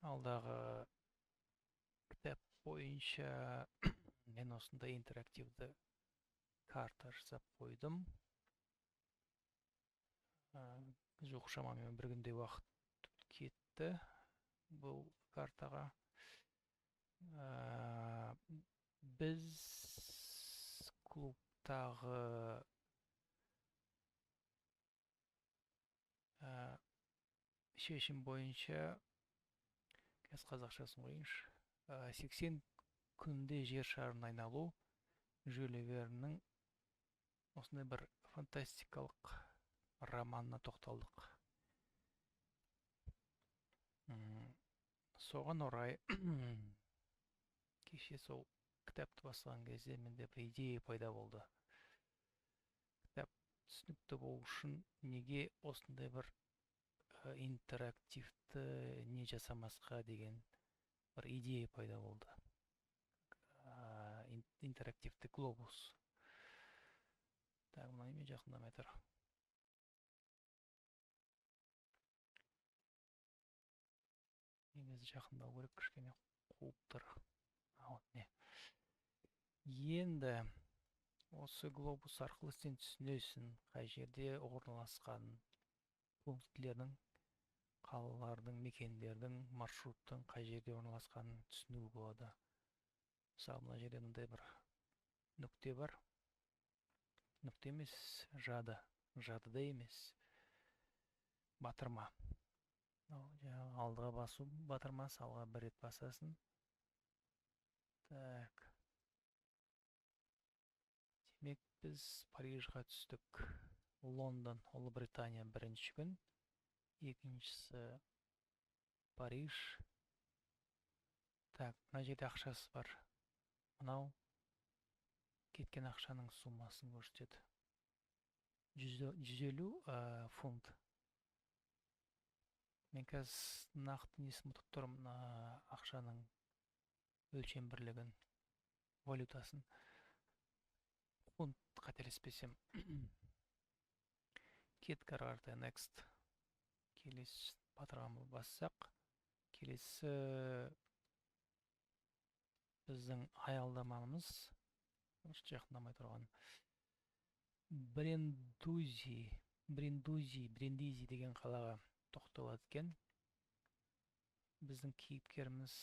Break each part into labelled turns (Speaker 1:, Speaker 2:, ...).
Speaker 1: алдағы кітап бойынша мен осындай интерактивді карта жасап қойдым. Жоқ шамамен бір күндей уақыт кетті бұл картаға. Біз клубтағы шешім бойынша, қазір қазақшасын қойыңызшы, 80 күнде жер шарын айналу Жюль Верннің осындай бір фантастикалық романына тоқталдық. Соған орай кеше сол кітапты бастаған кезде менде бір идея пайда болды. Кітап түсінікті болу үшін неге осындай бір интерактивті не жасамасқа деген бір идея пайда болды. Интерактивті глобус. Так, мұны мен жақындамай тұр. Негізі жақындау керек, кішкене қуып тұр. Енді осы глобус арқылы сен түсінесің, қай жерде орналасқан пункттердің, қалалардың, мекендердің, маршруттың қай жерде орналасқанын түсінуге болады. Мысалы, мына жерде мындай бір нүкте бар. Нүкте емес, жады. Жадыда емес. Батырма. Алдыға басу батырмасы, алға бір рет басасын. Так. Демек, біз Парижға түстік. Лондон, Ұлыбритания бірінші күн. Екіншісі Париж. Так, мына жерде ақшасы бар. Мынау кеткен ақшаның суммасын көрсетеді. 150 фунт. Мен қазір нақты несін ұмытып тұрмын, ақшаның өлшем бірлігін, валютасын. Фунт қателеспесем. Кеткі ары қаратай next. Келесі батырманы бассақ, келесі біздің аялдамамыз, жақындамай тұрған, Брендузи деген қалаға тоқталады екен. Біздің кейіпкеріміз,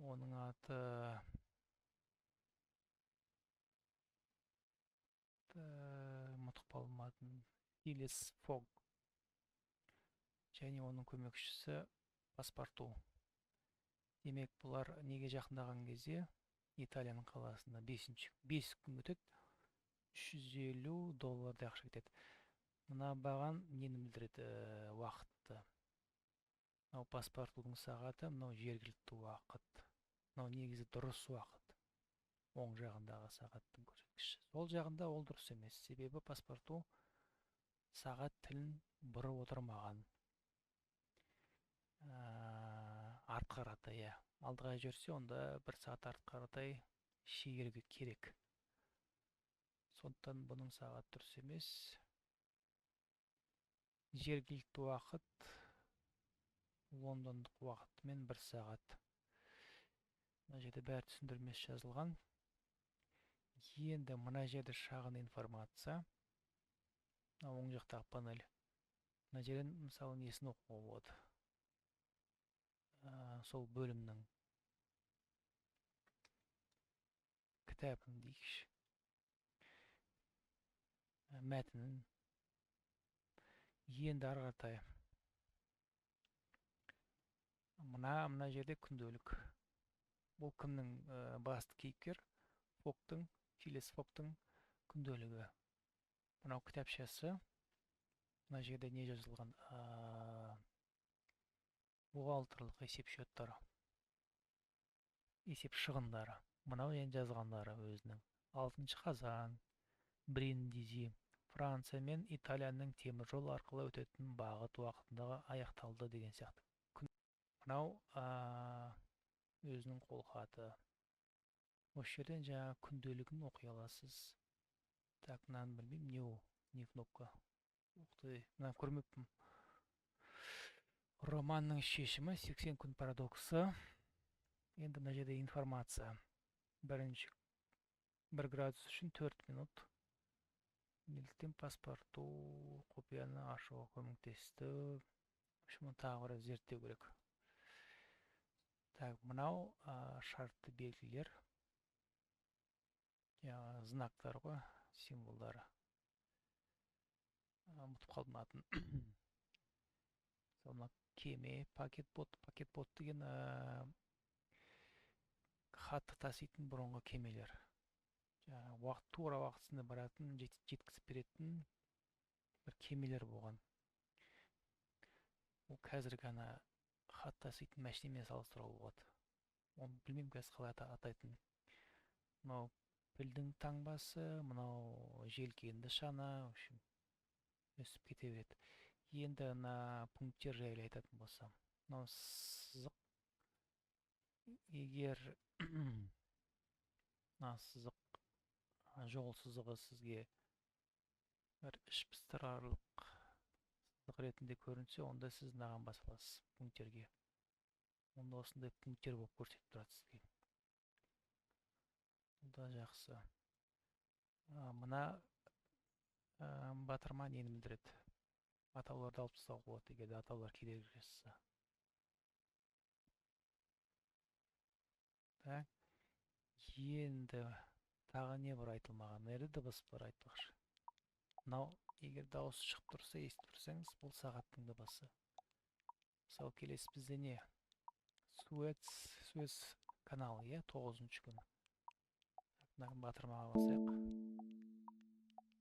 Speaker 1: оның аты ұмытып қалмадым, Филис Фог. Және оның көмекшісі паспорту. Демек, бұлар неге жақындаған кезде Италияның қаласында 5 күн өтеді, $350 ақша кетеді. Мына баған нені білдіреді? Уақытты. Мынау паспортудың сағаты, мынау жергілікті уақыт. Мынау негізі дұрыс уақыт. Оң жағындағы сағаттың көрсеткіші. Сол жағында ол дұрыс емес. Себебі паспорту сағат тілін бұрып отырмаған. Артқа қаратай, алдыға жүрсе, онда 1 сағат артқа қаратай шегеруге керек. Сондықтан бұның сағат дұрыс емес. Жергілікті уақыт лондондық уақытымен 1 сағат. Мына жерде бәрі түсіндірмесі жазылған. Енді мына жерде шағын информация. Оң жақтағы панель. Мына жерден мысалы несін оқуға болады. Сол бөлімнің кітабын дейікші. Мәтінін. Енді ары қаратай. Мына жерде күнделік. Бұл кімнің басты кейіпкер? Филис Фогтың күнделігі. Мынау кітапшасы. Мына жерде не жазылған? Бухгалтерлік есеп счеттары. Есеп шығындары. Мынау енді жазғандары өзінің. 6 қазан. Бриндизи. Франция мен Италияның теміржол арқылы өтетін бағыт уақытындағы аяқталды деген сияқты. Мынау өзінің қолхаты. Осы жерден жаңа күнделігін оқи аласыз. Так, мынаны білмеймін, не кнопка. Мына көрмеппін. Романның шешімі 80 күн парадоксы. Енді мына жерде информация. Бірінші 1 градус үшін 4 минут. Неліктен паспорту құпияны ашуға көмектесті. Мұны тағы бір зерттеу керек. Так, мынау шартты белгілер. Знактар ғой, символдары. Ұмытып қалдым атын. Мына кеме, пакет-бот деген хатты таситын бұрынғы кемелер. Тура уақытысында баратын, жеткізіп беретін бір кемелер болған. Ол қазір ғана хат таситын машинамен салыстыруға болады. Оны білмеймін қазір қалай атайтын. Мынау пілдің таңбасы, мынау желкенді шана, өсіп кете береді. Енді мына пункттер жайлы айтатын болсам, мынау сызық. Егер мына сызық жол сызығы сізге бір іш пыстырарлық сызық ретінде көрінсе, онда сіз мынаған баса аласыз пункттерге. Онда осындай пункттер болып көрсетіп тұрады сізге. Бұл жақсы. Мына батырма нені білдіреді? Атауларды алып тастауға болады, егер атаулар кедергі жасаса. Так. Енді тағы не бар айтылмаған? Нәрді дыбыс бар айтпақшы. Мынау егер дауыс шығып тұрса, естіп тұрсаңыз, бұл сағаттың дыбысы. Мысалы, келесі бізде не? Суэц каналы, 9-ші күн. Мына батырмаға басайық.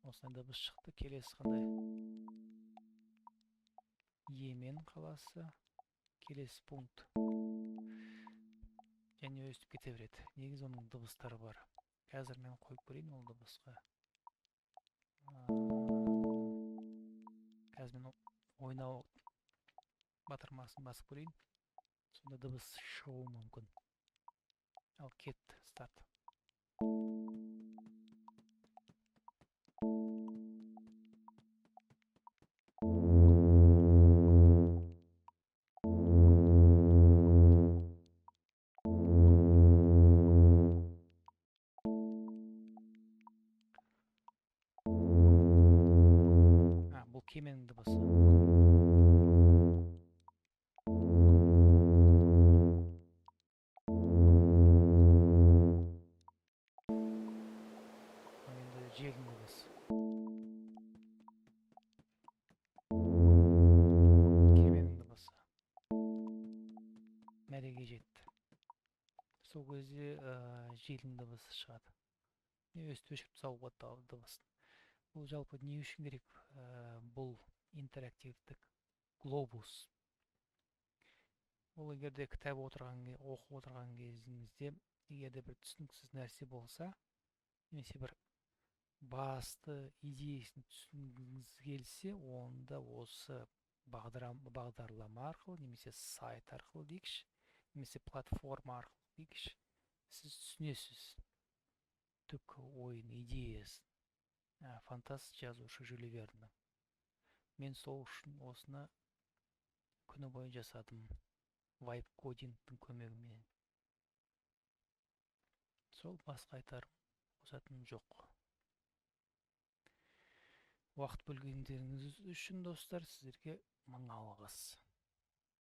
Speaker 1: Осындай дыбыс шықты. Келесі қандай? Йемен қаласы. Келесі пункт. Және өстіп кете береді. Негіз оның дыбыстары бар. Қазір мен қойып көрейін ол дыбысқа. Қазір мен ойнау батырмасын басып көрейін. Сонда дыбыс шығуы мүмкін. Ал кетті, старт. Бұл кеменің дыбысы. Енді желдің дыбысы. Кеменің дыбысы. Мәреге жетті. Сол кезде желдің дыбысы шығады. Өстіп өшіріп тастауға болады дыбысын. Бұл жалпы не үшін керек? Бұл интерактивтік глобус. Ол егерде кітап оқып отырған кезіңізде, егерде бір түсініксіз нәрсе болса, немесе бір басты идеясын түсінгіңіз келсе, онда осы бағдарлама арқылы, немесе сайт арқылы дейікші, немесе платформа арқылы дейікші, сіз түсінесіз түк ойын идеясын. Фантаст жазушы Жюль Верннің. Мен сол үшін осыны күні бойы жасадым. Вайп кодингтің көмегімен. Сол басқа айтарым қосатыным жоқ. Уақыт бөлгендеріңіз үшін достар, сіздерге мың алғыс.